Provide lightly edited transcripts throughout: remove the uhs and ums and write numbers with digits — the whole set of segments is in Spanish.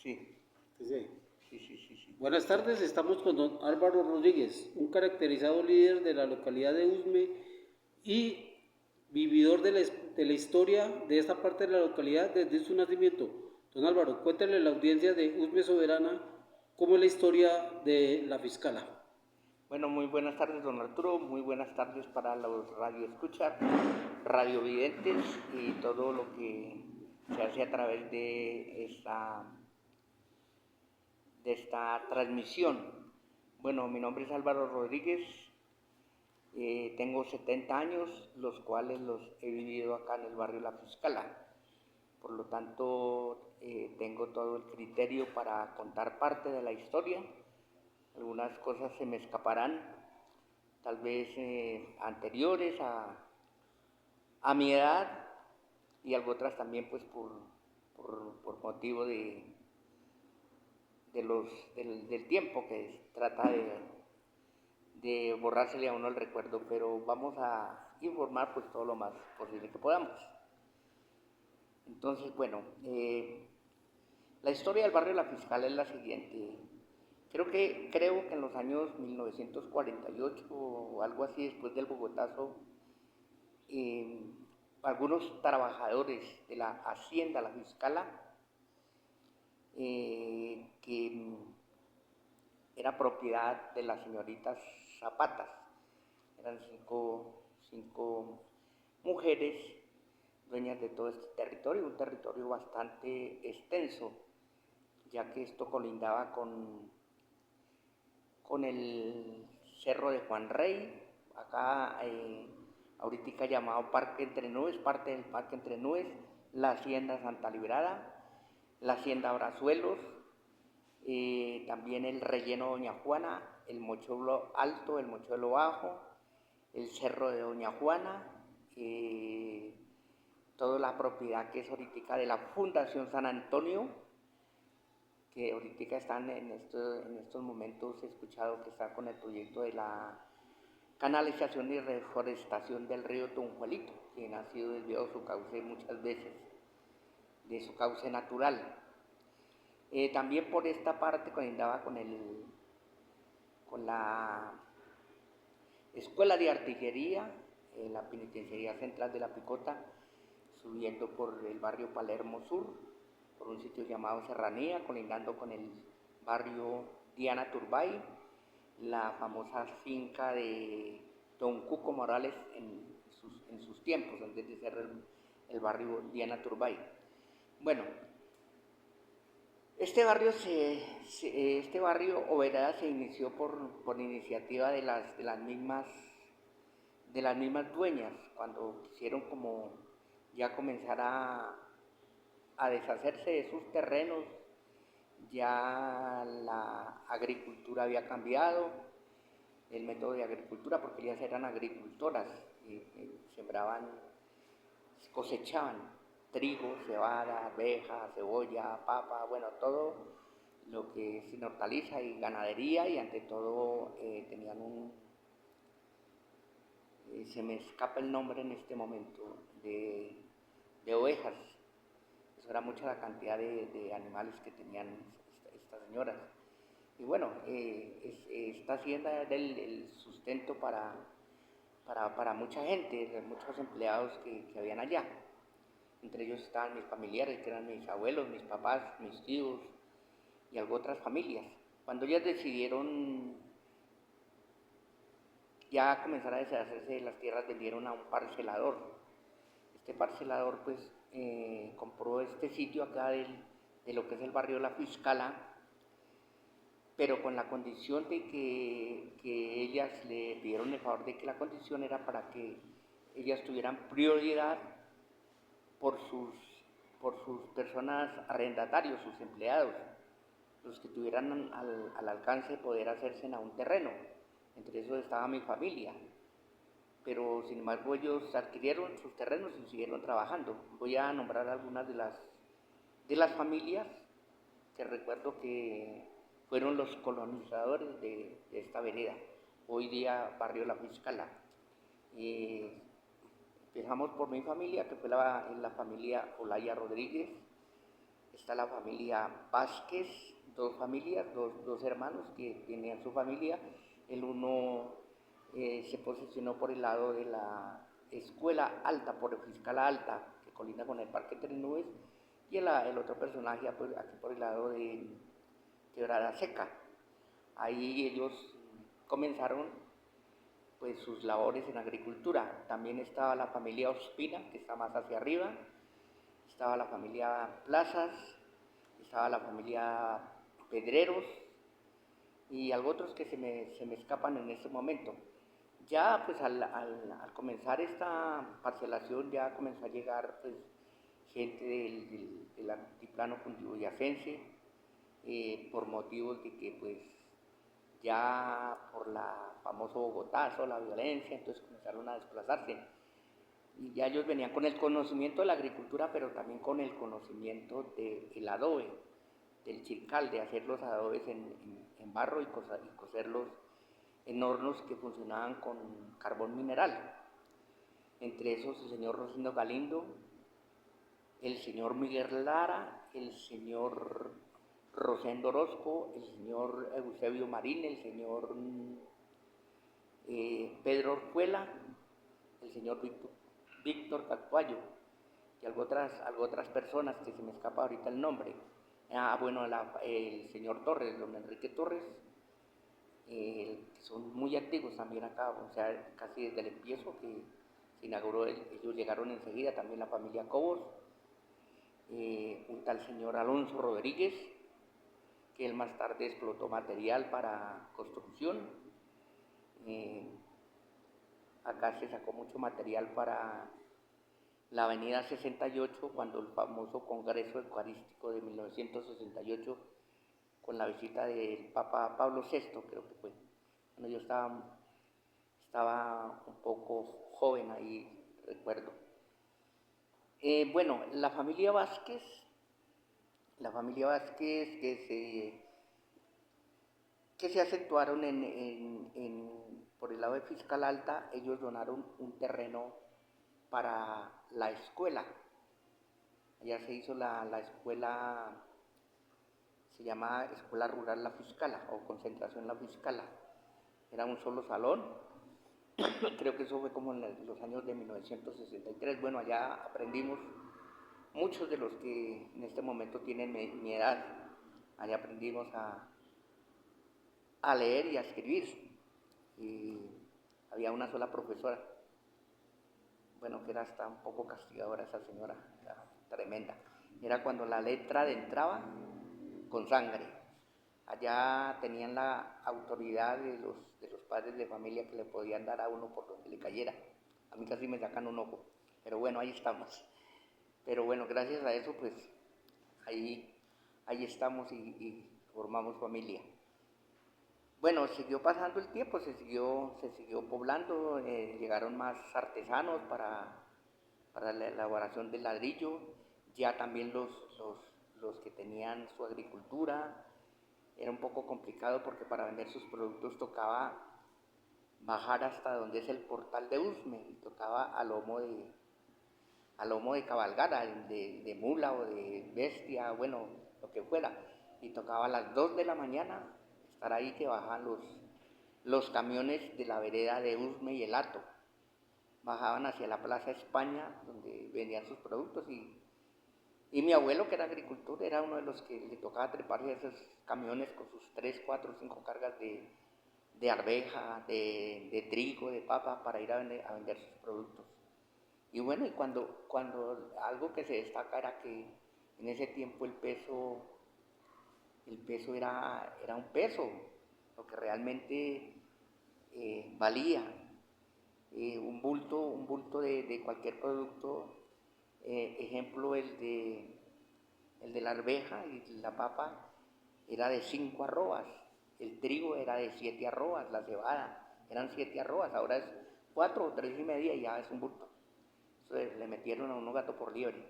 Sí, Sí. sí. Buenas tardes, estamos con don Álvaro Rodríguez, un caracterizado líder de la localidad de Usme y vividor de la historia de esta parte de la localidad desde su nacimiento. Don Álvaro, cuéntale a la audiencia de Usme Soberana cómo es la historia de la fiscala. Bueno, muy buenas tardes, don Arturo. Muy buenas tardes para los radioescuchas, radiovidentes y todo lo que se hace a través de esta transmisión. Bueno, mi nombre es Álvaro Rodríguez. Tengo 70 años, los cuales los he vivido acá en el barrio La Fiscala. Por lo tanto, tengo todo el criterio para contar parte de la historia. Algunas cosas se me escaparán, tal vez anteriores a mi edad, y algo otras también pues por motivo del tiempo que trata de borrársele a uno el recuerdo, pero vamos a informar pues todo lo más posible que podamos. Entonces, bueno, la historia del barrio La Fiscal es la siguiente. Creo que en los años 1948 o algo así, después del Bogotazo, eh, algunos trabajadores de la hacienda La Fiscala, que era propiedad de las señoritas Zapatas, eran cinco mujeres dueñas de todo este territorio, un territorio bastante extenso, ya que esto colindaba con el Cerro de Juan Rey, acá ahorita llamado Parque Entre Nubes, parte del Parque Entre Nubes, la Hacienda Santa Librada, la Hacienda Brazuelos, también el Relleno Doña Juana, el Mochuelo Alto, el Mochuelo Bajo, el Cerro de Doña Juana, toda la propiedad que es ahorita de la Fundación San Antonio, que ahorita están en estos momentos, he escuchado que está con el proyecto de la canalización y reforestación del río Tunjuelito, quien ha sido desviado su cauce muchas veces, de su cauce natural. También por esta parte colindaba con la Escuela de Artillería, la Penitenciaría Central de La Picota, subiendo por el barrio Palermo Sur, por un sitio llamado Serranía, colindando con el barrio Diana Turbay, la famosa finca de Don Cuco Morales en sus tiempos, antes de ser el barrio Diana Turbay. Bueno, este barrio o vereda se inició por iniciativa de las mismas dueñas, cuando quisieron como ya comenzar a deshacerse de sus terrenos. Ya la agricultura había cambiado, el método de agricultura, porque ellas eran agricultoras, sembraban, cosechaban trigo, cebada, arveja, cebolla, papa, bueno, todo lo que es hortaliza y ganadería, y ante todo tenían se me escapa el nombre en este momento, de ovejas. Eso era mucha la cantidad de animales que tenían estas señoras. Y bueno, esta hacienda era el sustento para mucha gente, muchos empleados que habían allá. Entre ellos estaban mis familiares, que eran mis abuelos, mis papás, mis tíos y algo otras familias. Cuando ellas decidieron ya comenzar a deshacerse de las tierras, vendieron a un parcelador. Este parcelador pues compró este sitio acá de lo que es el barrio La Fiscala, pero con la condición de que ellas le pidieron el favor de que la condición era para que ellas tuvieran prioridad por sus personas arrendatarios, sus empleados, los que tuvieran al alcance de poder hacerse a un terreno. Entre esos estaba mi familia, pero sin embargo ellos adquirieron sus terrenos y siguieron trabajando. Voy a nombrar algunas de las familias que recuerdo que fueron los colonizadores de esta vereda, hoy día barrio La Fiscala. Empezamos por mi familia, que fue la familia Olaya Rodríguez. está la familia Vázquez, dos familias, dos hermanos que tenían su familia. El uno se posicionó por el lado de la Escuela Alta, por el Fiscal Alta, que colinda con el Parque Tres Nubes, y el otro personaje pues, aquí por el lado de Quebrada Seca. Ahí ellos comenzaron pues sus labores en agricultura. También estaba la familia Ospina, que está más hacia arriba, estaba la familia Plazas, estaba la familia Pedreros y algo otros que se me escapan en este momento. Ya pues al comenzar esta parcelación ya comenzó a llegar pues gente del altiplano cundiboyacense, por motivos de que pues ya por la famoso Bogotazo, la violencia, entonces comenzaron a desplazarse. Y ya ellos venían con el conocimiento de la agricultura, pero también con el conocimiento del adobe, del chircal, de hacer los adobes en barro y cocerlos en hornos que funcionaban con carbón mineral. Entre esos el señor Rosendo Galindo, el señor Miguel Lara, el señor Rosendo Orozco, el señor Eusebio Marín, el señor Pedro Orjuela, el señor Víctor Catuayo y algo otras personas que se me escapa ahorita el nombre. Bueno, el señor Torres, don Enrique Torres, que son muy antiguos también acá, o sea, casi desde el empiezo que se inauguró, ellos llegaron enseguida, también la familia Cobos, un tal señor Alonso Rodríguez, que él más tarde explotó material para construcción. Acá se sacó mucho material para la avenida 68, cuando el famoso Congreso Eucarístico de 1968, con la visita del Papa Pablo VI, creo que fue. Bueno, yo estaba un poco joven ahí, recuerdo. Bueno, la familia Vázquez que se acentuaron por el lado de Fiscal Alta, ellos donaron un terreno para la escuela. Allá se hizo la escuela, se llama Escuela Rural La Fiscala o Concentración La Fiscala. Era un solo salón, creo que eso fue como en los años de 1963. Bueno, allá aprendimos, muchos de los que en este momento tienen mi edad, allá aprendimos a leer y a escribir. Y había una sola profesora, bueno, que era hasta un poco castigadora esa señora, era tremenda. Era cuando la letra entraba con sangre. Allá tenían la autoridad de los padres de familia que le podían dar a uno por donde le cayera. A mí casi me sacan un ojo, pero bueno, ahí estamos. Pero bueno, gracias a eso, pues ahí estamos y formamos familia. Bueno, siguió pasando el tiempo, se siguió poblando, llegaron más artesanos para la elaboración del ladrillo, ya también los que tenían su agricultura. Era un poco complicado porque para vender sus productos tocaba bajar hasta donde es el portal de Usme, y tocaba a lomo de cabalgada, de mula o de bestia, bueno, lo que fuera, y tocaba a las 2 de la mañana estar ahí que bajaban los camiones de la vereda de Usme y el Hato, bajaban hacia la Plaza España donde vendían sus productos y mi abuelo, que era agricultor, era uno de los que le tocaba treparse a esos camiones con sus 3, 4, 5 cargas de arveja, de trigo, de papa, para ir a vender sus productos. Y bueno, y cuando algo que se destaca era que en ese tiempo el peso era un peso, lo que realmente valía. Un bulto de cualquier producto, ejemplo el de la arveja y la papa, era de 5 arrobas, el trigo era de 7 arrobas, la cebada eran 7 arrobas, ahora es 4 o 3 y media y ya es un bulto. Entonces le metieron a uno gato por liebre.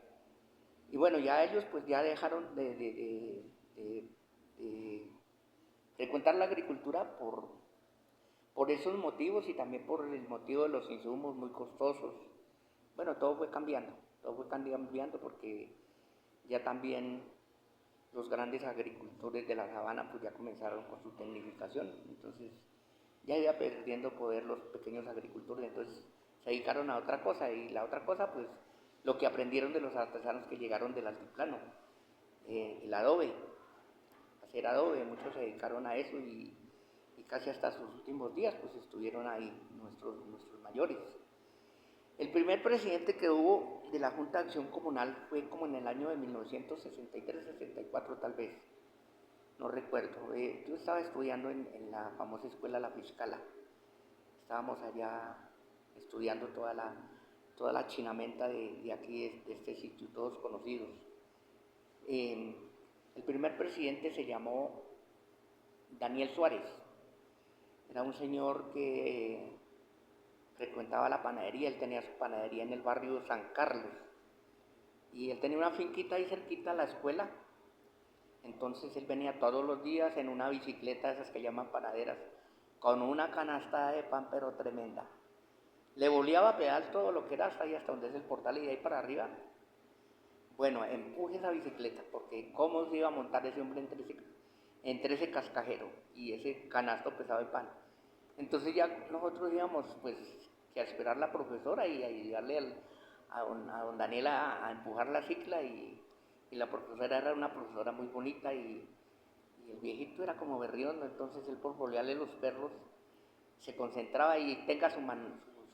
Y bueno, ya ellos pues ya dejaron de frecuentar la agricultura por esos motivos y también por el motivo de los insumos muy costosos. Bueno, todo fue cambiando porque ya también los grandes agricultores de la sabana pues ya comenzaron con su tecnificación, entonces ya iba perdiendo poder los pequeños agricultores, entonces se dedicaron a otra cosa, y la otra cosa pues lo que aprendieron de los artesanos que llegaron del altiplano, el adobe, hacer adobe, muchos se dedicaron a eso, y casi hasta sus últimos días pues estuvieron ahí nuestros mayores. El primer presidente que hubo de la Junta de Acción Comunal fue como en el año de 1963-64 tal vez, no recuerdo. Yo estaba estudiando en la famosa escuela La Fiscala, estábamos allá estudiando toda la chinamenta de aquí, de este sitio, todos conocidos. El primer presidente se llamó Daniel Suárez, era un señor que frecuentaba la panadería, él tenía su panadería en el barrio San Carlos, y él tenía una finquita ahí cerquita a la escuela, entonces él venía todos los días en una bicicleta, esas que llaman panaderas, con una canasta de pan pero tremenda. Le boleaba pedal todo lo que era hasta ahí, hasta donde es el portal, y de ahí para arriba. Bueno, empuje esa bicicleta, porque cómo se iba a montar ese hombre entre ese cascajero y ese canasto pesado de pan. Entonces ya nosotros íbamos pues que a esperar la profesora y a ayudarle a don Daniel a empujar la cicla, y la profesora era una profesora muy bonita, y el viejito era como berriondo, entonces él por bolearle los perros se concentraba y tenga su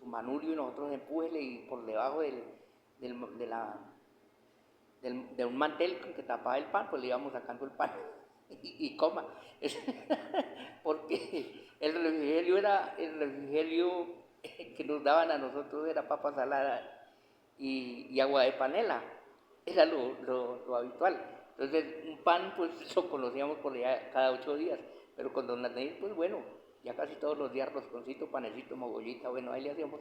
manubrio, y nosotros empújele, y por debajo del, de la de un mantel que tapaba el pan, pues le íbamos sacando el pan y coma. Porque el refrigerio que nos daban a nosotros era papa salada y agua de panela, era lo habitual. Entonces un pan pues lo conocíamos por allá cada 8 días, pero con don Nathaniel pues bueno, ya casi todos los días rosconcito, panecito, mogollita, bueno, ahí le hacíamos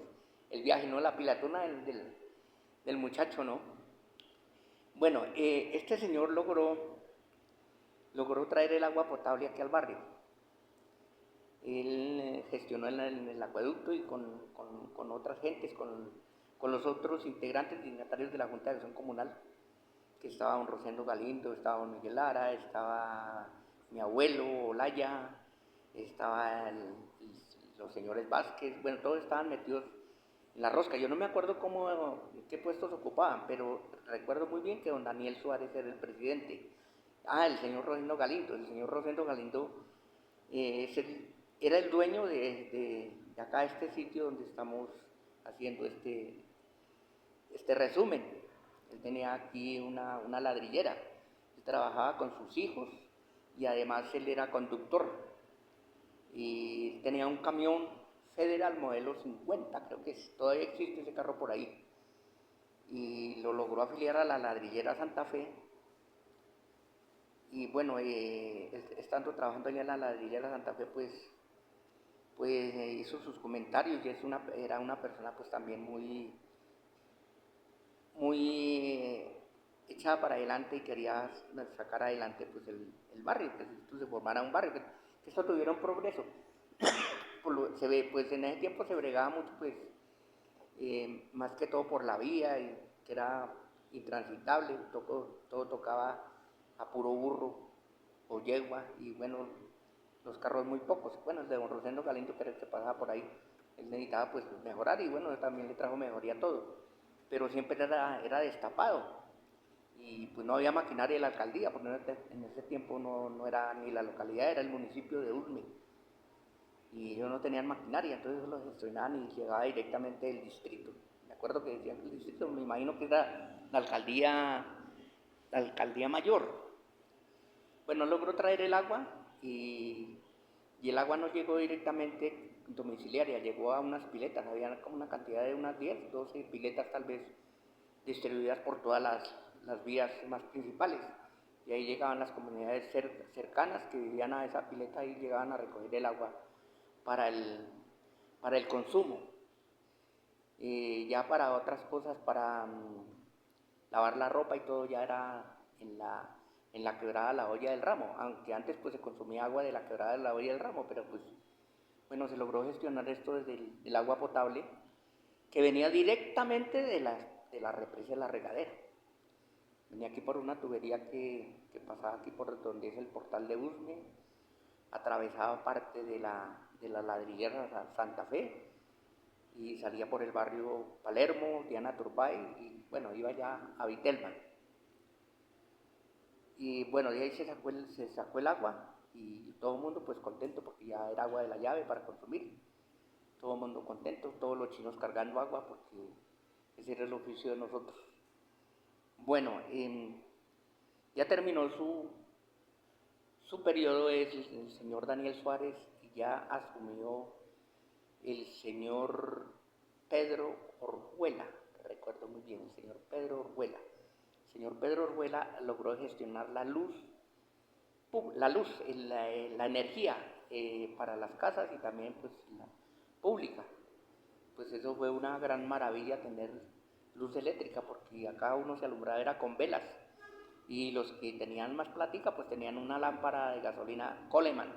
el viaje, no la pilatona del muchacho, ¿no? Bueno, este señor logró traer el agua potable aquí al barrio. Él gestionó el acueducto, y con otras gentes, con los otros integrantes dignatarios de la Junta de Acción Comunal, que estaba don Rosendo Galindo, estaba don Miguel Lara, estaba mi abuelo Olaya, los señores Vázquez, bueno, todos estaban metidos en la rosca. Yo no me acuerdo qué puestos ocupaban, pero recuerdo muy bien que don Daniel Suárez era el presidente. El señor Rosendo Galindo. El señor Rosendo Galindo era el dueño de acá, este sitio donde estamos haciendo este resumen. Él tenía aquí una ladrillera. Él trabajaba con sus hijos, y además él era conductor. Y tenía un camión Federal modelo 50, creo que todavía existe ese carro por ahí. Y lo logró afiliar a la ladrillera Santa Fe. Y bueno, estando trabajando allá en la ladrillera Santa Fe, pues hizo sus comentarios, y era una persona pues también muy echada para adelante, y quería sacar adelante pues el barrio, que esto se formara un barrio, que esto tuviera un progreso. Pues en ese tiempo se bregaba mucho pues más que todo por la vía, que era intransitable, todo tocaba a puro burro o yegua, y bueno, los carros muy pocos. Bueno, el de don Rosendo Galindo, que era el que pasaba por ahí, él necesitaba pues mejorar, y bueno, también le trajo mejoría a todo, pero siempre era destapado, y pues no había maquinaria de la alcaldía, porque en ese tiempo no era ni la localidad, era el municipio de Usme, y ellos no tenían maquinaria, entonces los gestionaban y llegaba directamente del distrito. Me acuerdo que decían que el distrito, me imagino que era la alcaldía mayor. Bueno, logró traer el agua, y el agua no llegó directamente domiciliaria, llegó a unas piletas, había como una cantidad de unas 10, 12 piletas tal vez, distribuidas por todas las vías más principales. Y ahí llegaban las comunidades cercanas que vivían a esa pileta, y llegaban a recoger el agua para el consumo. Ya para otras cosas, para lavar la ropa y todo, ya era en la quebrada La Olla del Ramo, aunque antes pues se consumía agua de la quebrada de La Olla del Ramo, pero pues bueno, se logró gestionar esto desde el agua potable, que venía directamente de la represa de La Regadera. Venía aquí por una tubería que que pasaba aquí por donde es el portal de Usme, atravesaba parte de la ladrillera Santa Fe y salía por el barrio Palermo, Diana Turbay y bueno, iba ya a Vitelma. Y bueno, de ahí se sacó el agua y todo el mundo pues contento porque ya era agua de la llave para consumir. Todo el mundo contento, todos los chinos cargando agua porque ese era el oficio de nosotros. Bueno, ya terminó su periodo el señor Daniel Suárez y ya asumió el señor Pedro Orjuela, recuerdo muy bien, el señor Pedro Orjuela. El señor Pedro Orjuela logró gestionar la energía para las casas y también pues la pública. Pues eso fue una gran maravilla tener luz eléctrica porque acá uno se alumbraba era con velas y los que tenían más plática pues tenían una lámpara de gasolina Coleman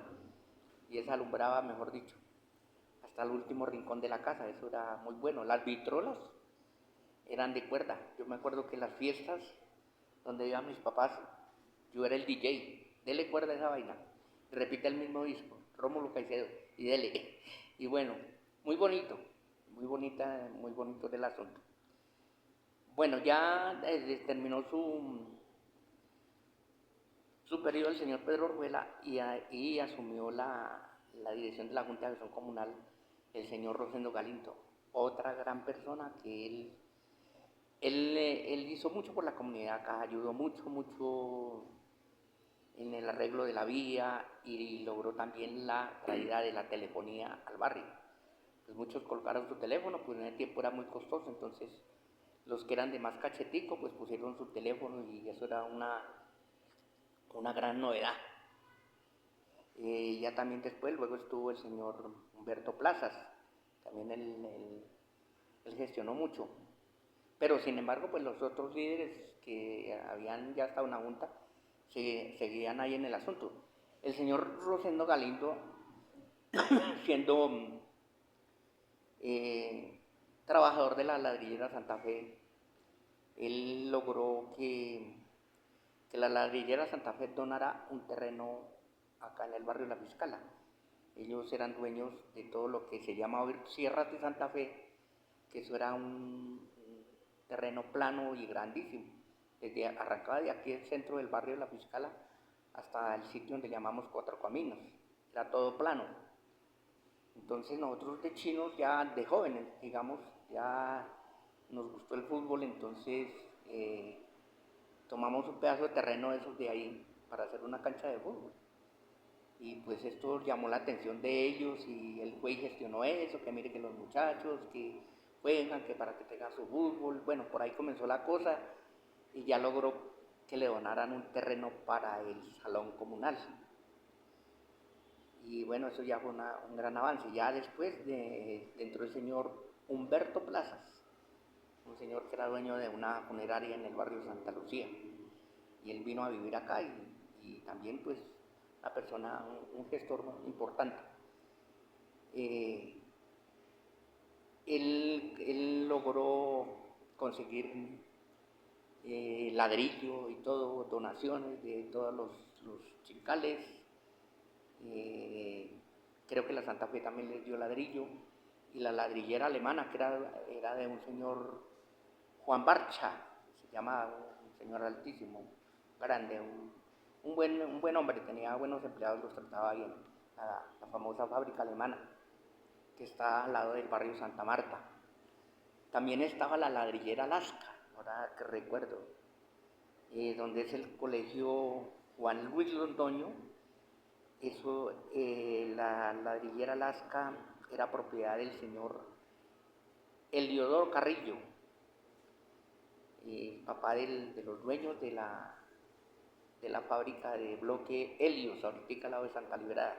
y esa alumbraba, mejor dicho, hasta el último rincón de la casa. Eso era muy bueno. Las vitrolas eran de cuerda. Yo me acuerdo que las fiestas donde iban mis papás, yo era el DJ, dele cuerda a esa vaina, repite el mismo disco, Rómulo Caicedo, y dele. Y bueno, muy bonito, muy bonito del asunto. Bueno, ya terminó su periodo el señor Pedro Orjuela y asumió la dirección de la Junta de Acción Comunal el señor Rosendo Galindo, otra gran persona que él hizo mucho por la comunidad acá, ayudó mucho en el arreglo de la vía y logró también la traída de la telefonía al barrio. Pues muchos colgaron su teléfono, pues en ese tiempo era muy costoso, entonces los que eran de más cachetico pues pusieron su teléfono y eso era una gran novedad. Ya también después, luego estuvo el señor Humberto Plazas, también él gestionó mucho. Pero sin embargo, pues los otros líderes que habían ya estado en la junta seguían ahí en el asunto. El señor Rosendo Galindo, siendo trabajador de la ladrillera Santa Fe, él logró que la ladrillera Santa Fe donara un terreno acá en el barrio La Fiscala. Ellos eran dueños de todo lo que se llama hoy Sierras de Santa Fe, que eso era un terreno plano y grandísimo. Arrancaba de aquí el centro del barrio de La Fiscala hasta el sitio donde llamamos Cuatro Caminos. Era todo plano. Entonces nosotros de chinos, ya de jóvenes, digamos, ya nos gustó el fútbol, entonces tomamos un pedazo de terreno de esos de ahí para hacer una cancha de fútbol. Y pues esto llamó la atención de ellos y él fue y gestionó eso, que mire que los muchachos que juegan, que para que tengan su fútbol. Bueno, por ahí comenzó la cosa y ya logró que le donaran un terreno para el salón comunal. Y bueno, eso ya fue un gran avance. Ya después entró el señor Humberto Plazas, un señor que era dueño de una funeraria en el barrio Santa Lucía. Y él vino a vivir acá y también pues una persona, un gestor importante. Él logró conseguir ladrillo y todo, donaciones de todos los chicales. Creo que la Santa Fe también les dio ladrillo. Y la ladrillera alemana, que era de un señor Juan Barcha, se llama, un señor altísimo, grande, un buen hombre, tenía buenos empleados, los trataba bien. La famosa fábrica alemana, que está al lado del barrio Santa Marta. También estaba la ladrillera Alaska, ahora que recuerdo, donde es el colegio Juan Luis Londoño. Eso, la ladrillera Alaska era propiedad del señor Eliodoro Carrillo, papá de los dueños de la fábrica de bloque Helios, ahorita al lado de Santa Liberada.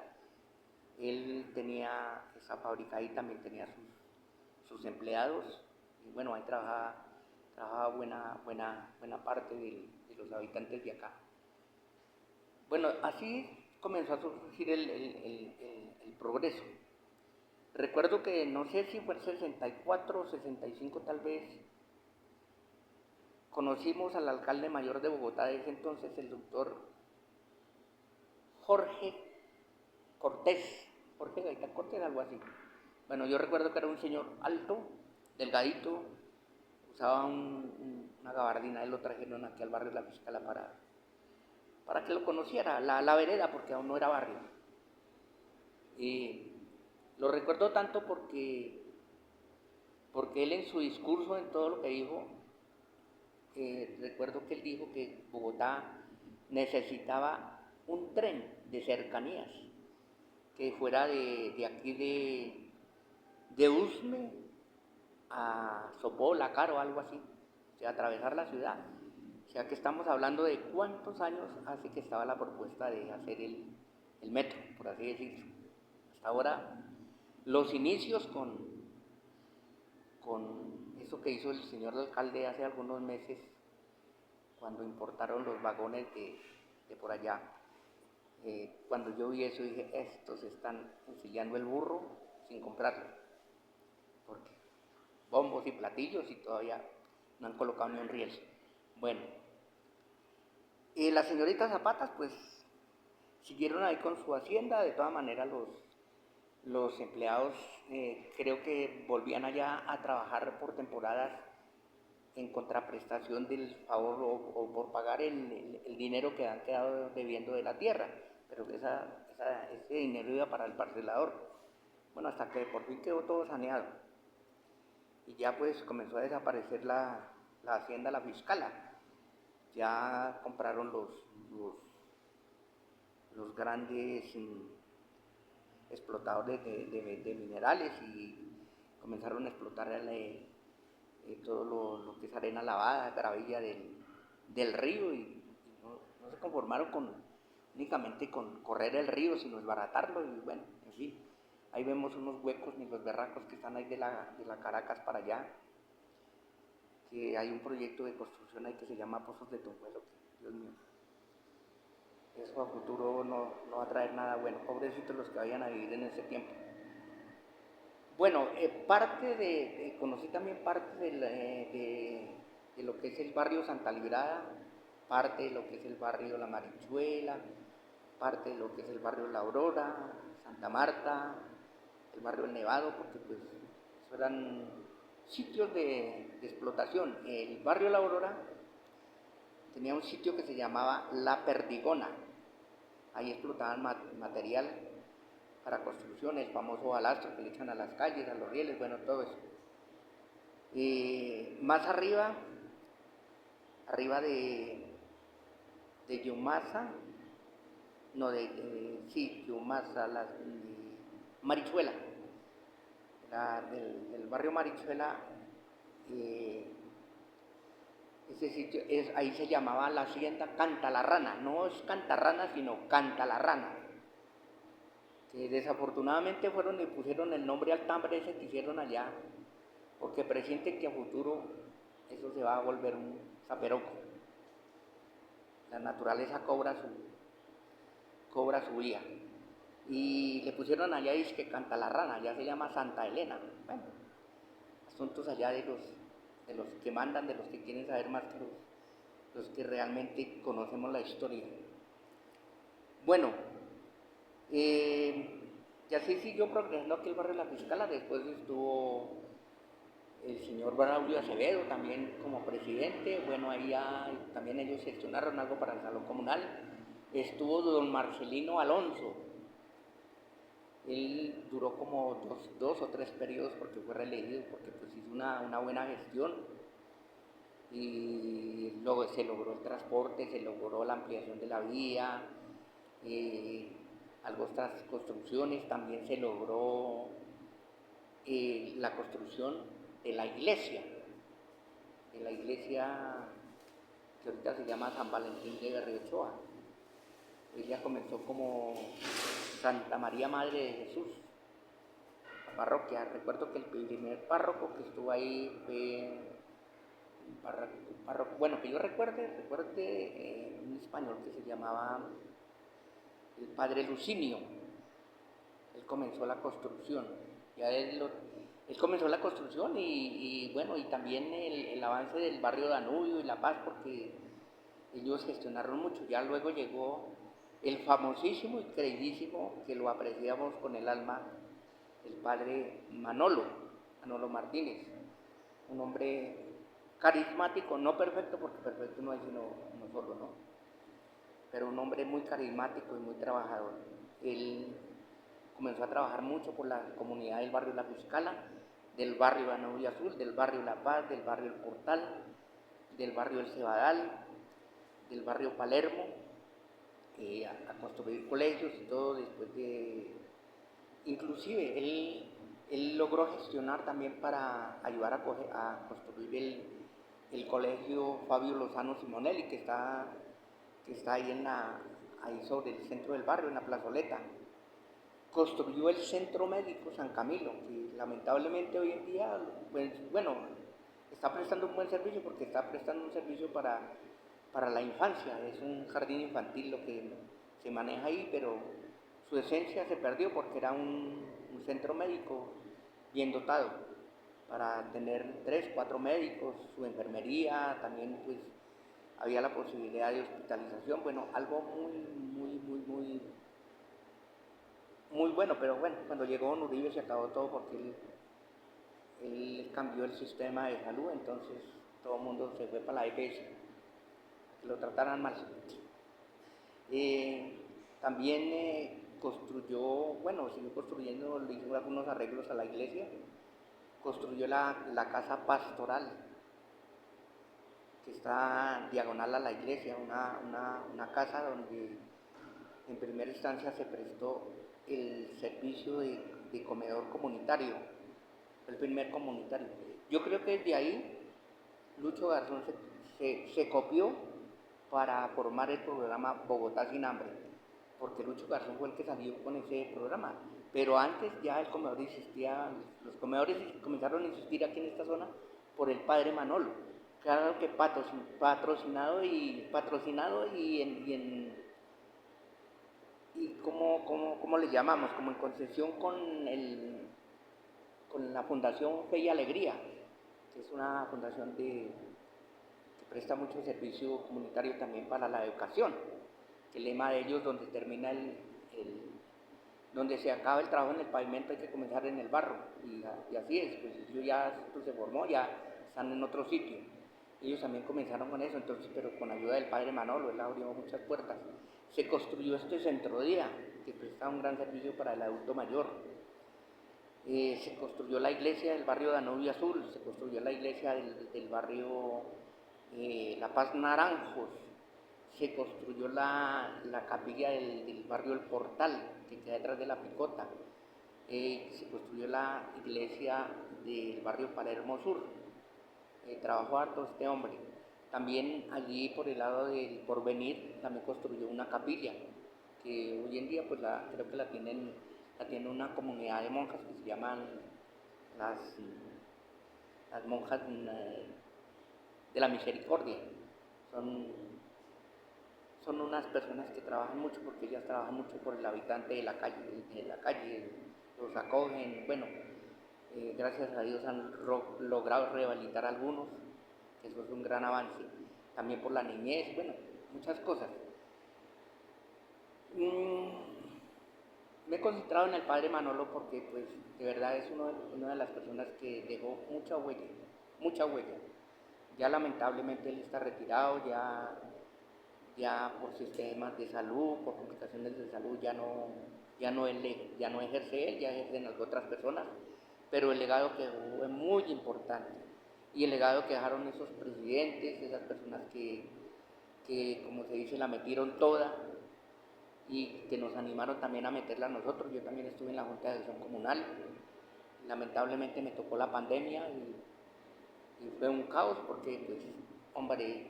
Él tenía esa fábrica ahí, también tenía sus empleados, y bueno, ahí trabajaba buena parte de los habitantes de acá. Bueno, así comenzó a surgir el progreso. Recuerdo que no sé si fue el 64 o 65 tal vez, conocimos al alcalde mayor de Bogotá de ese entonces, el doctor Jorge Cortés, Jorge Gaitán Cortés, algo así. Bueno, yo recuerdo que era un señor alto, delgadito, usaba una gabardina, él lo trajeron aquí al barrio de La Fiscala para que lo conociera, la vereda, porque aún no era barrio. Y lo recuerdo tanto porque él en su discurso, en todo lo que dijo, recuerdo que él dijo que Bogotá necesitaba un tren de cercanías que fuera de aquí de Usme a Sopó, Caro, algo así, o sea, atravesar la ciudad. O sea que estamos hablando de cuántos años hace que estaba la propuesta de hacer el metro, por así decirlo. Hasta ahora, los inicios con eso que hizo el señor alcalde hace algunos meses, cuando importaron los vagones de por allá. Cuando yo vi eso dije, estos están ensillando el burro sin comprarlo, porque bombos y platillos y todavía no han colocado ni un riel. Bueno, y las señoritas Zapatas pues siguieron ahí con su hacienda. De todas maneras los empleados creo que volvían allá a trabajar por temporadas en contraprestación del favor o por pagar el dinero que han quedado debiendo de la tierra, pero ese dinero iba para el parcelador. Bueno, hasta que por fin quedó todo saneado y ya pues comenzó a desaparecer la hacienda La Fiscala. Ya compraron los grandes explotadores de minerales y comenzaron a explotar todo lo que es arena lavada, gravilla del río y no se conformaron únicamente con correr el río, sino desbaratarlo y bueno, en fin, ahí vemos unos huecos ni los berracos que están ahí de la Caracas para allá, que hay un proyecto de construcción ahí que se llama Pozos de Tumbuelo, que, Dios mío, eso a futuro no va a traer nada bueno, pobrecitos los que vayan a vivir en ese tiempo. Bueno, conocí también parte de lo que es el barrio Santa Librada, parte de lo que es el barrio La Marichuela, parte de lo que es el barrio La Aurora, Santa Marta, el barrio El Nevado, porque pues eso eran sitios de explotación. El barrio La Aurora tenía un sitio que se llamaba La Perdigona, ahí explotaban material para construcción, el famoso balastro que le echan a las calles, a los rieles, bueno, todo eso. Más arriba de Yumasa, no, sí, Yumasa, Marichuela, del barrio Marichuela, ese sitio, ahí se llamaba la hacienda Canta la Rana, no es Cantarrana, sino Canta la Rana, que desafortunadamente fueron y pusieron el nombre al tambre ese que hicieron allá, porque presienten que a futuro eso se va a volver un zaperoco. La naturaleza cobra su vía. Y le pusieron allá, dice que Canta la Rana, allá se llama Santa Elena. Bueno, asuntos allá de los que mandan, de los que quieren saber más que los que realmente conocemos la historia. Bueno, y así siguió progresando aquí el barrio de La Fiscala. Después estuvo el señor Braulio Acevedo también como presidente. Bueno, ahí también ellos gestionaron algo para el salón comunal. Estuvo don Marcelino Alonso. Él duró como dos o tres periodos porque fue reelegido, porque pues hizo una buena gestión y luego se logró el transporte, se logró la ampliación de la vía, algunas construcciones, también se logró la construcción de la iglesia que ahorita se llama San Valentín de Berriochoa. Ella comenzó como Santa María Madre de Jesús, la parroquia. Recuerdo que el primer párroco que estuvo ahí fue bueno, que yo recuerde un español que se llamaba el padre Lucinio. Él comenzó la construcción, ya él Él comenzó la construcción y bueno, y también el avance del barrio Danubio y La Paz, porque ellos gestionaron mucho. Ya luego llegó el famosísimo y queridísimo, que lo apreciamos con el alma, el padre Manolo Martínez, un hombre carismático, no perfecto, porque perfecto no hay sino uno solo, ¿no? Pero un hombre muy carismático y muy trabajador. Él comenzó a trabajar mucho por la comunidad del barrio La Fiscala, del barrio Danubio Azul, del barrio La Paz, del barrio El Portal, del barrio El Cebadal, del barrio Palermo, a construir colegios y todo después de... Inclusive él logró gestionar también para ayudar a construir el colegio Fabio Lozano Simonelli, que está ahí, ahí sobre el centro del barrio, en la plazoleta. Construyó el centro médico San Camilo, que lamentablemente hoy en día, pues, bueno, está prestando un buen servicio porque está prestando un servicio para la infancia. Es un jardín infantil lo que se maneja ahí, pero su esencia se perdió porque era un centro médico bien dotado para tener 3, 4 médicos, su enfermería, también pues había la posibilidad de hospitalización, bueno, algo muy bueno, pero bueno, cuando llegó Don Uribe se acabó todo porque él cambió el sistema de salud, entonces todo el mundo se fue para la EPS, que lo trataran mal. También construyó, bueno, siguió construyendo, le hizo algunos arreglos a la iglesia, construyó la casa pastoral, que está diagonal a la iglesia, una casa donde en primera instancia se prestó el servicio de comedor comunitario, el primer comunitario. Yo creo que desde ahí Lucho Garzón se copió para formar el programa Bogotá sin hambre, porque Lucho Garzón fue el que salió con ese programa. Pero antes ya el comedor existía, los comedores comenzaron a existir aquí en esta zona por el padre Manolo. Claro que patrocinado y ¿cómo le llamamos? Como en concesión con la Fundación Fe y Alegría, que es una fundación que presta mucho servicio comunitario también para la educación. El lema de ellos, donde termina donde se acaba el trabajo en el pavimento, hay que comenzar en el barro. Y así es, pues ellos ya esto se formó, ya están en otro sitio. Ellos también comenzaron con eso, entonces, pero con ayuda del padre Manolo, él abrió muchas puertas. Se construyó este centro día, que presta un gran servicio para el adulto mayor. Se construyó la iglesia del barrio Danubio Azul, se construyó la iglesia del barrio La Paz Naranjos, se construyó la capilla del barrio El Portal, que queda detrás de la Picota, se construyó la iglesia del barrio Palermo Sur, trabajó harto este hombre. También allí por el lado del Porvenir también construyó una capilla, que hoy en día pues creo que la tiene una comunidad de monjas que se llaman las, las monjas de la misericordia. Son, son unas personas que trabajan mucho porque ellas trabajan mucho por el habitante de la calle los acogen, bueno, gracias a Dios han logrado rehabilitar algunos, eso es un gran avance, también por la niñez, bueno, muchas cosas. Me he concentrado en el padre Manolo porque pues de verdad es una de las personas que dejó mucha huella. Ya lamentablemente él está retirado, ya por sistemas de salud, por complicaciones de salud, ya no ejerce él, ya ejercen otras personas, pero el legado que dejó es muy importante. Y el legado que dejaron esos presidentes, esas personas que como se dice, la metieron toda y que nos animaron también a meterla a nosotros. Yo también estuve en la Junta de Acción Comunal, lamentablemente me tocó la pandemia y fue un caos porque, pues, hombre,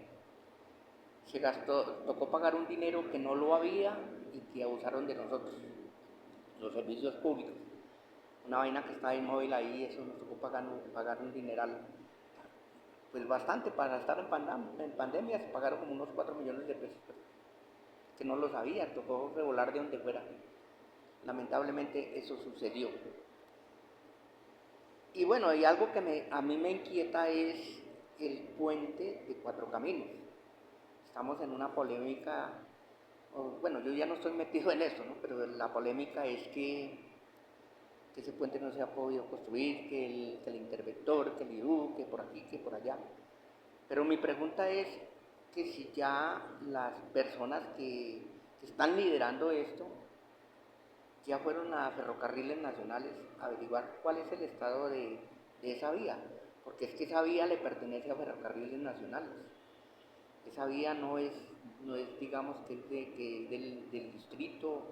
tocó pagar un dinero que no lo había y que abusaron de nosotros, los servicios públicos. Una vaina que estaba inmóvil ahí, eso nos tocó pagar un dineral, pues bastante para estar en pandemia, se pagaron como unos 4 millones de pesos, que no lo sabía, tocó revolar de donde fuera. Lamentablemente eso sucedió. Y bueno, y algo que a mí me inquieta es el puente de Cuatro Caminos. Estamos en una polémica, bueno, yo ya no estoy metido en eso, ¿no? Pero la polémica es que ese puente no se ha podido construir, que el interventor, que el IRU, que por aquí, que por allá. Pero mi pregunta es que si ya las personas que están liderando esto ya fueron a Ferrocarriles Nacionales a averiguar cuál es el estado de esa vía, porque es que esa vía le pertenece a Ferrocarriles Nacionales. Esa vía no es digamos, que es del distrito,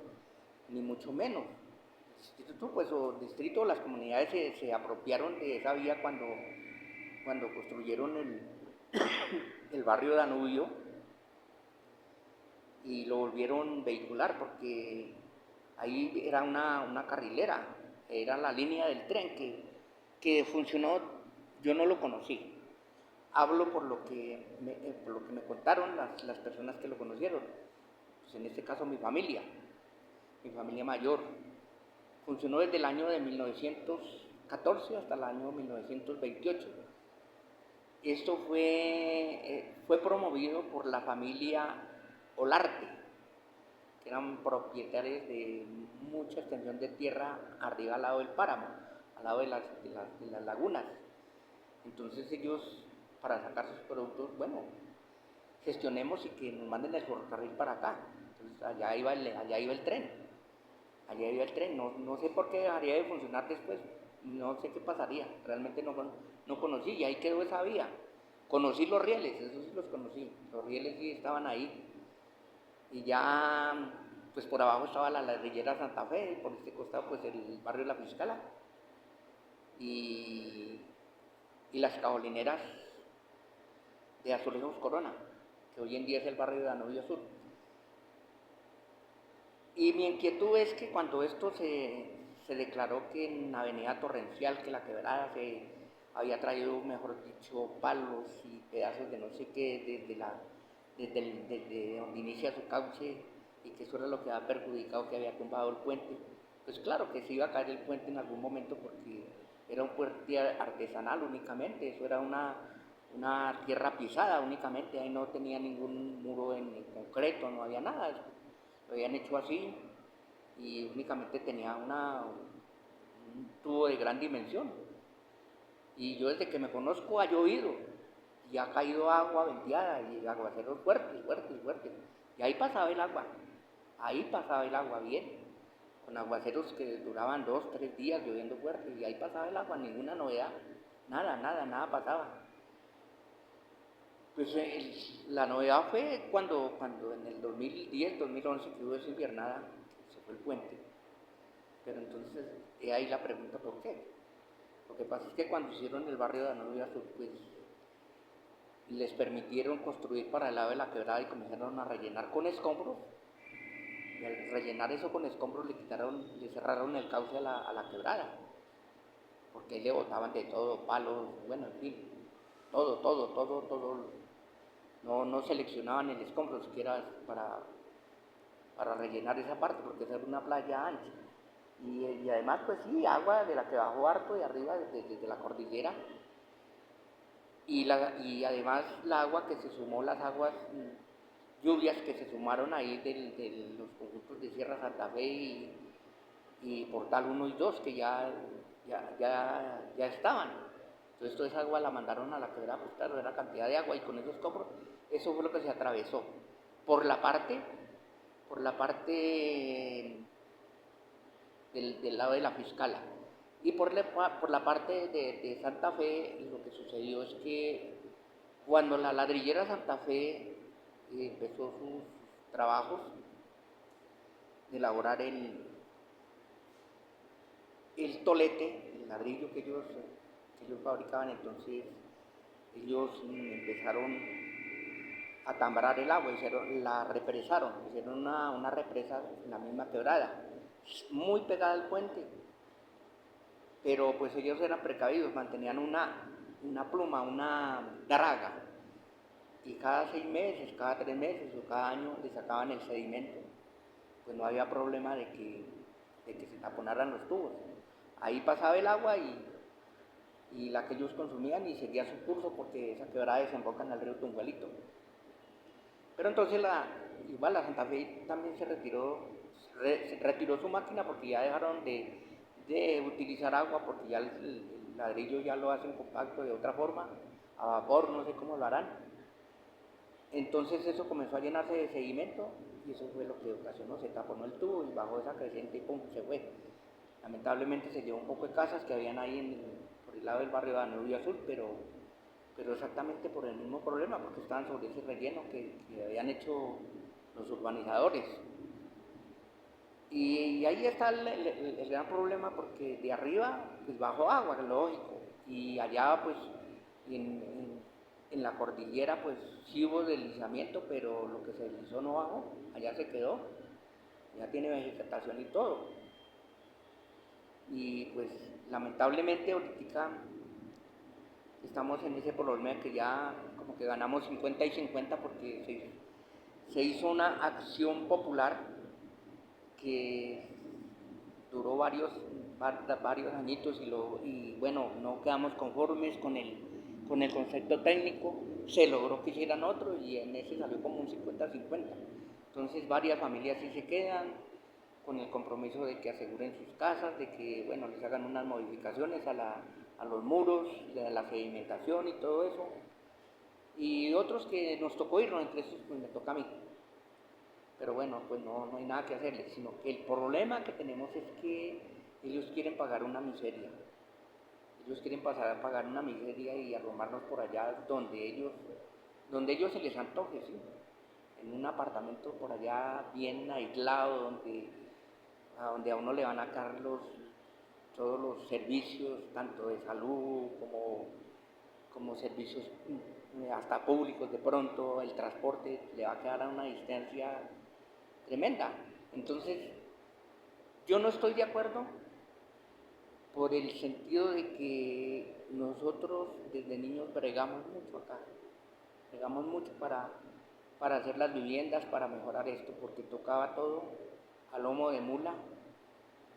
ni mucho menos. El distrito, pues, o distrito, las comunidades se apropiaron de esa vía cuando construyeron el barrio Danubio y lo volvieron vehicular, porque ahí era una carrilera, era la línea del tren que funcionó. Yo no lo conocí. Hablo por lo que me contaron las personas que lo conocieron. Pues en este caso mi familia mayor. Funcionó desde el año de 1914 hasta el año 1928. Esto fue promovido por la familia Olarte, que eran propietarios de mucha extensión de tierra arriba al lado del páramo, al lado de las lagunas. Entonces ellos, para sacar sus productos, bueno, gestionemos y que nos manden el ferrocarril para acá. Entonces allá iba el tren, no sé por qué dejaría de funcionar después, no sé qué pasaría, realmente no conocí, y ahí quedó esa vía. Conocí los rieles, esos sí los conocí, los rieles sí estaban ahí, y ya pues por abajo estaba la ladrillera Santa Fe, y por este costado pues el barrio La Fiscala, y, y las cabolineras de Azulejos Corona, que hoy en día es el barrio de Danubio Sur. Y mi inquietud es que cuando esto se declaró que en Avenida Torrencial, que la quebrada se había traído, mejor dicho, palos y pedazos de no sé qué desde donde inicia su cauce, y que eso era lo que había perjudicado, que había tumbado el puente, pues claro que se iba a caer el puente en algún momento, porque era un puente artesanal únicamente, eso era una tierra pisada únicamente, ahí no tenía ningún muro en concreto, no había nada, lo habían hecho así, y únicamente tenía un tubo de gran dimensión. Y yo desde que me conozco ha llovido, y ha caído agua venteada y aguaceros fuertes, fuertes, fuertes. Y ahí pasaba el agua bien, con aguaceros que duraban 2, 3 días lloviendo fuerte, y ahí pasaba el agua, ninguna novedad, nada, nada, nada pasaba. Pues la novedad fue cuando en el 2010, 2011, que hubo esa inviernada, se fue el puente. Pero entonces, ahí la pregunta, ¿por qué? Lo que pasa es que cuando hicieron el barrio de Danubio Sur, pues les permitieron construir para el lado de la quebrada, y comenzaron a rellenar con escombros. Y al rellenar eso con escombros le cerraron el cauce a la quebrada, porque ahí le botaban de todo, palos, bueno, en fin, todo, todo, todo, todo. No seleccionaban el escombro siquiera para rellenar esa parte, porque esa era una playa ancha. Y además, pues sí, agua de la que bajó harto de arriba, desde la cordillera. Y además la agua que se sumó, las aguas lluvias que se sumaron ahí de los conjuntos de Sierra Santa Fe y Portal 1 y 2, que ya estaban. Entonces toda esa agua la mandaron a la quebrada, pues claro, era cantidad de agua, y con esos copros, eso fue lo que se atravesó. Por la parte, por la parte del lado de la Fiscala. Y por la parte de Santa Fe, lo que sucedió es que cuando la ladrillera Santa Fe empezó sus trabajos de elaborar el tolete, el ladrillo que ellos fabricaban, entonces ellos empezaron a tambrar el agua, la represaron, hicieron una represa en la misma quebrada, muy pegada al puente, pero pues ellos eran precavidos, mantenían una pluma, una draga, y cada 6 meses, cada 3 meses o cada año le sacaban el sedimento, pues no había problema de que se taponaran los tubos. Ahí pasaba el agua y la que ellos consumían y seguía su curso porque esa quebrada desemboca en el río Tunjuelito. Pero entonces igual la Santa Fe también se retiró su máquina porque ya dejaron de utilizar agua porque ya el ladrillo ya lo hacen compacto de otra forma, a vapor, no sé cómo lo harán. Entonces eso comenzó a llenarse de sedimento y eso fue lo que ocasionó, se taponó el tubo y bajó esa creciente y pum, se fue. Lamentablemente se llevó un poco de casas que habían ahí por el lado del barrio de Danubio Azul, pero exactamente por el mismo problema, porque estaban sobre ese relleno que habían hecho los urbanizadores. Y ahí está el gran problema, porque de arriba pues bajó agua, lógico, y allá pues en la cordillera pues sí hubo deslizamiento, pero lo que se deslizó no bajó, allá se quedó, ya tiene vegetación y todo. Y pues lamentablemente ahorita estamos en ese problema que ya como que ganamos 50 y 50 porque se hizo una acción popular que duró varios añitos y bueno, no quedamos conformes con el concepto técnico, se logró que hicieran otro y en ese salió como un 50-50. Entonces varias familias sí se quedan con el compromiso de que aseguren sus casas, de que bueno, les hagan unas modificaciones a los muros, de la sedimentación y todo eso. Y otros que nos tocó irnos, entre esos pues me toca a mí. Pero bueno, pues no hay nada que hacerle, sino que el problema que tenemos es que ellos quieren pagar una miseria. Ellos quieren pasar a pagar una miseria y arromarnos por allá donde ellos se les antoje, ¿sí? En un apartamento por allá bien aislado, donde a uno le van a dar todos los servicios, tanto de salud como servicios hasta públicos de pronto, el transporte le va a quedar a una distancia tremenda. Entonces, yo no estoy de acuerdo por el sentido de que nosotros desde niños bregamos mucho acá, bregamos mucho para hacer las viviendas, para mejorar esto, porque tocaba todo a lomo de mula,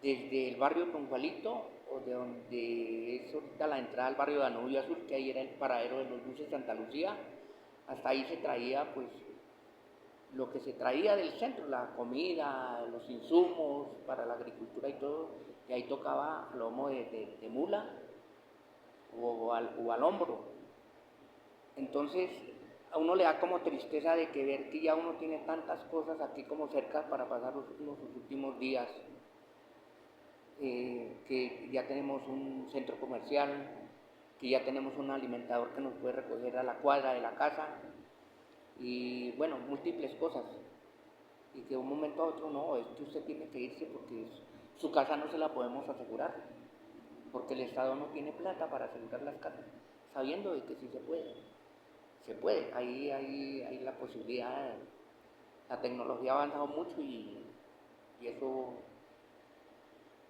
desde el barrio Tunjuelito, o de donde es ahorita la entrada al barrio Danubio Azul, que ahí era el paradero de los buses Santa Lucía, hasta ahí se traía pues lo que se traía del centro, la comida, los insumos para la agricultura y todo, y ahí tocaba lomo de mula o al hombro. Entonces a uno le da como tristeza de que ver que ya uno tiene tantas cosas aquí como cerca para pasar sus últimos días, que ya tenemos un centro comercial, que ya tenemos un alimentador que nos puede recoger a la cuadra de la casa, y bueno, múltiples cosas. Y que de un momento a otro no, es que usted tiene que irse porque su casa no se la podemos asegurar, porque el Estado no tiene plata para asegurar las casas, sabiendo de que sí se puede, ahí hay la posibilidad, la tecnología ha avanzado mucho y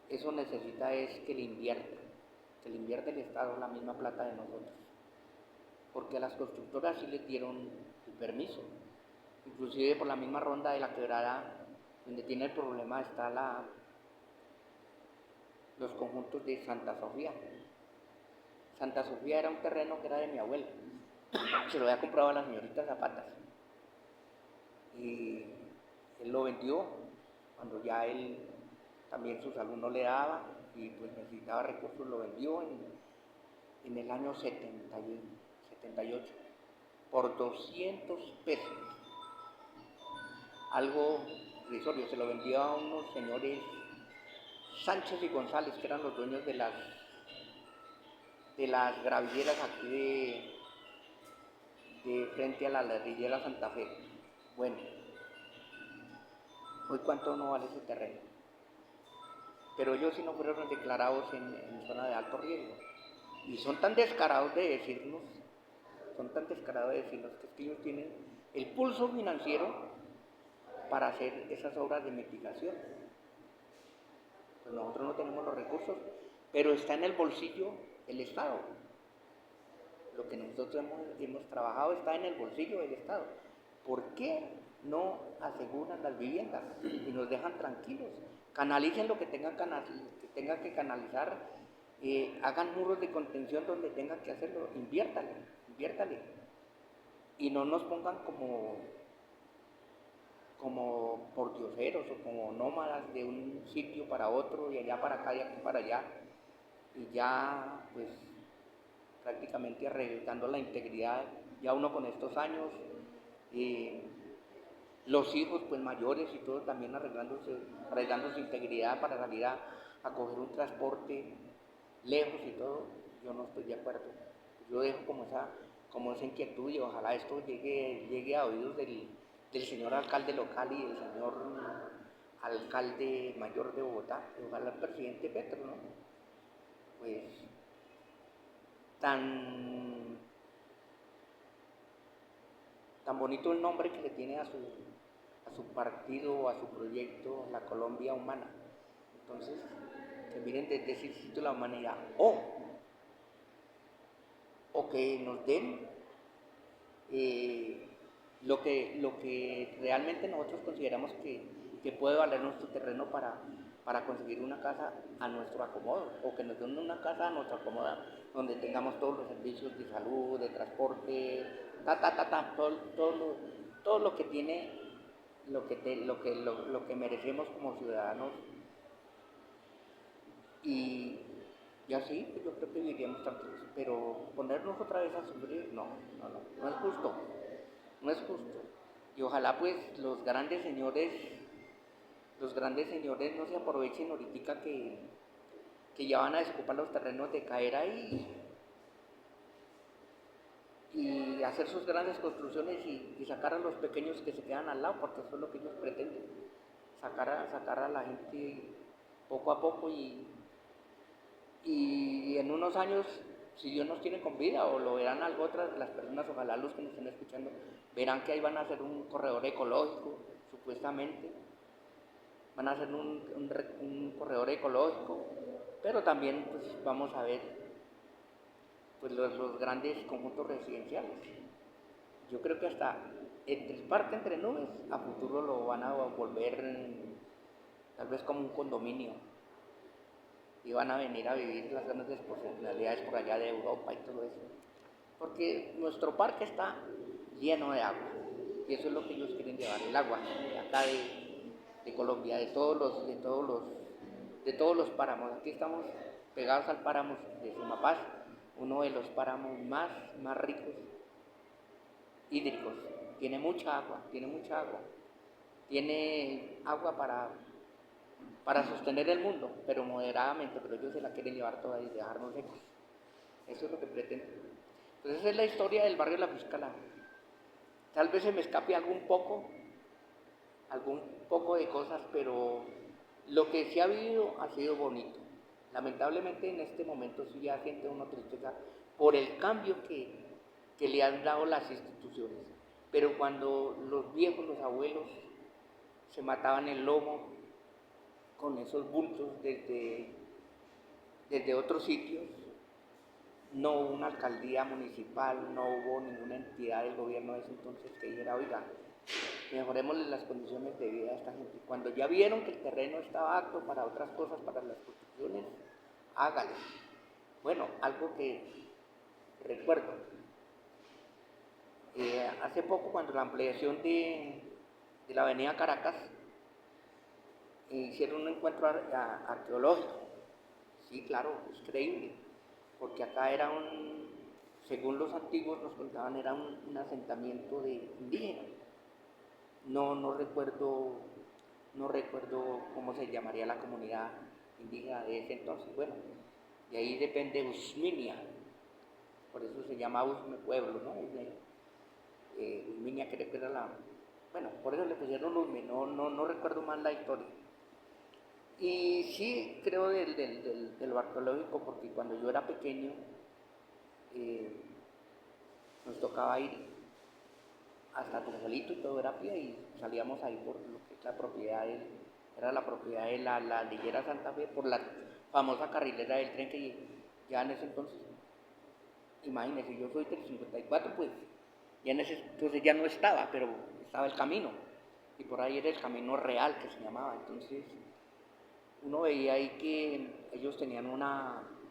eso necesita es que le invierta el Estado la misma plata de nosotros, porque a las constructoras sí les dieron el permiso. Inclusive por la misma ronda de la quebrada, donde tiene el problema, está los conjuntos de Santa Sofía. Santa Sofía era un terreno que era de mi abuelo, se lo había comprado a la señorita Zapatas, y él lo vendió cuando ya él también su salud no le daba y pues necesitaba recursos, lo vendió en el año 78 por 200 pesos. Algo irrisorio, se lo vendió a unos señores Sánchez y González, que eran los dueños de las gravilleras aquí de frente a la ladrillera Santa Fe. Bueno, hoy cuánto no vale ese terreno, pero ellos sí no fueron declarados en zona de alto riesgo, y son tan descarados de decirnos, que ellos tienen el pulso financiero para hacer esas obras de mitigación. Pues nosotros no tenemos los recursos, pero está en el bolsillo del Estado. Lo que nosotros hemos trabajado está en el bolsillo del Estado. ¿Por qué no aseguran las viviendas y nos dejan tranquilos? Canalicen lo que tengan que canalizar hagan muros de contención donde tengan que hacerlo, inviértale. Y no nos pongan como pordioseros o como nómadas de un sitio para otro, de allá para acá, de aquí para allá, y ya pues prácticamente arriesgando la integridad, ya uno con estos años, eh, los hijos pues mayores y todo también arriesgando su integridad para salir a coger un transporte lejos y todo, yo no estoy de acuerdo. Yo dejo como esa inquietud y ojalá esto llegue a oídos del señor alcalde local y del señor alcalde mayor de Bogotá, y ojalá el presidente Petro, ¿no? Pues tan, tan bonito el nombre que le tiene a su partido, a su proyecto, la Colombia humana. Entonces, que miren desde ese sitio la humanidad, o que nos den lo que realmente nosotros consideramos que puede valer nuestro terreno para conseguir una casa a nuestro acomodo, o que nos den una casa a nuestro acomodo, donde tengamos todos los servicios de salud, de transporte, todo lo que tiene, lo que merecemos como ciudadanos. Y así, pues yo creo que viviríamos tranquilos, pero ponernos otra vez a sufrir, no es justo, no es justo. Y ojalá pues los grandes señores no se aprovechen ahorita que ya van a desocupar los terrenos de caer ahí y hacer sus grandes construcciones y sacar a los pequeños que se quedan al lado, porque eso es lo que ellos pretenden, sacar a la gente poco a poco y en unos años, si Dios nos tiene con vida, o lo verán algo otras las personas, ojalá los que nos estén escuchando, verán que ahí van a hacer un corredor ecológico, supuestamente, van a hacer un corredor ecológico, pero también pues vamos a ver pues los grandes conjuntos residenciales. Yo creo que hasta entre nubes, a futuro lo van a volver tal vez como un condominio, y van a venir a vivir las grandes personalidades por allá de Europa y todo eso. Porque nuestro parque está lleno de agua, y eso es lo que ellos quieren llevar, el agua de acá de Colombia, de todos los páramos. Aquí estamos pegados al páramo de Sumapaz, uno de los páramos más ricos hídricos. Tiene mucha agua, tiene agua para sostener el mundo, pero moderadamente, pero ellos se la quieren llevar toda y dejarnos secos. Eso es lo que pretenden. Entonces esa es la historia del barrio La Fiscala. Tal vez se me escape algún poco de cosas, pero lo que sí ha vivido ha sido bonito. Lamentablemente en este momento sí ya siente uno tristeza por el cambio que le han dado las instituciones. Pero cuando los viejos, los abuelos, se mataban el lomo con esos bultos desde otros sitios, no hubo una alcaldía municipal, no hubo ninguna entidad del gobierno de ese entonces que dijera, oiga, mejoremosle las condiciones de vida a esta gente. Cuando ya vieron que el terreno estaba apto para otras cosas, para las construcciones, hágale. Bueno, algo que recuerdo, hace poco cuando la ampliación de la avenida Caracas, hicieron un encuentro arqueológico. Sí, claro, es creíble, porque acá según los antiguos nos contaban, era un asentamiento de indígenas. No recuerdo cómo se llamaría la comunidad indígena de ese entonces. Bueno, de ahí depende Usminia, por eso se llama Usme Pueblo, ¿no? Usminia creo que era bueno, por eso le pusieron Usme, no recuerdo más la historia. Y sí creo del arqueológico, porque cuando yo era pequeño nos tocaba ir hasta Tunjalito y todo era pie, y salíamos ahí por lo que es era la propiedad de la Liguera Santa Fe, por la famosa carrilera del tren que ya en ese entonces, imagínense, yo soy del 54, pues ya en ese entonces ya no estaba, pero estaba el camino, y por ahí era el camino real que se llamaba. Entonces uno veía ahí que ellos tenían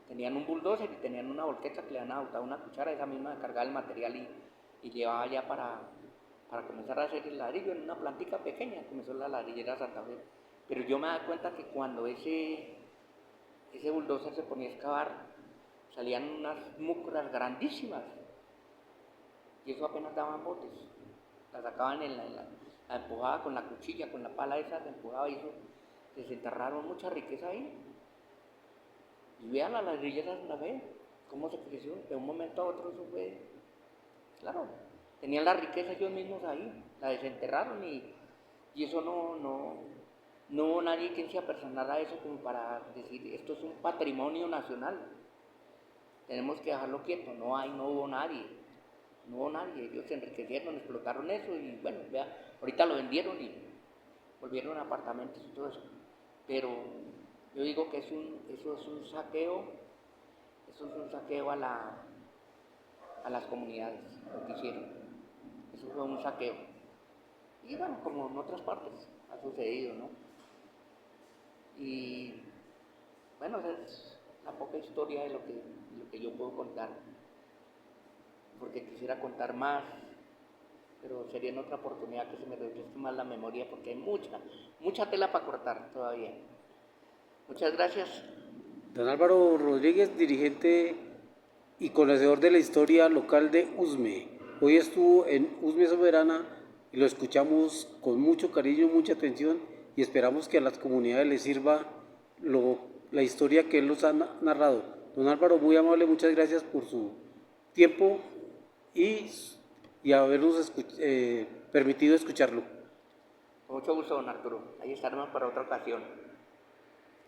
tenían un bulldozer y tenían una volqueta que le habían adoptado una cuchara, esa misma cargaba el material y llevaba ya para comenzar a hacer el ladrillo en una plantica pequeña, comenzó la ladrillera Santa Fe. Pero yo me da cuenta que cuando ese bulldozer se ponía a excavar, salían unas mucras grandísimas, y eso apenas daban botes, la sacaban la empujaba con la cuchilla, con la pala esa, se empujaba y eso, desenterraron mucha riqueza ahí. Y vean la ladrillera Santa Fe, cómo se creció, de un momento a otro eso fue, claro, tenían la riqueza ellos mismos ahí, la desenterraron y eso no hubo nadie quien se apersonara a eso como para decir, esto es un patrimonio nacional, tenemos que dejarlo quieto, no hubo nadie, ellos se enriquecieron, explotaron eso y bueno, vea, ahorita lo vendieron y volvieron a apartamentos y todo eso, pero yo digo que eso es un saqueo a las comunidades, lo que hicieron, eso fue un saqueo, y bueno, como en otras partes ha sucedido, ¿no? Y bueno, esa es la poca historia de lo que yo puedo contar, porque quisiera contar más, pero sería en otra oportunidad que se me refresque más la memoria, porque hay mucha tela para cortar todavía. Muchas gracias. Don Álvaro Rodríguez, dirigente y conocedor de la historia local de Usme. Hoy estuvo en Usme Soberana y lo escuchamos con mucho cariño, mucha atención y esperamos que a las comunidades les sirva la historia que él nos ha narrado. Don Álvaro, muy amable, muchas gracias por su tiempo y habernos permitido escucharlo. Con mucho gusto, don Arturo. Ahí estaremos para otra ocasión.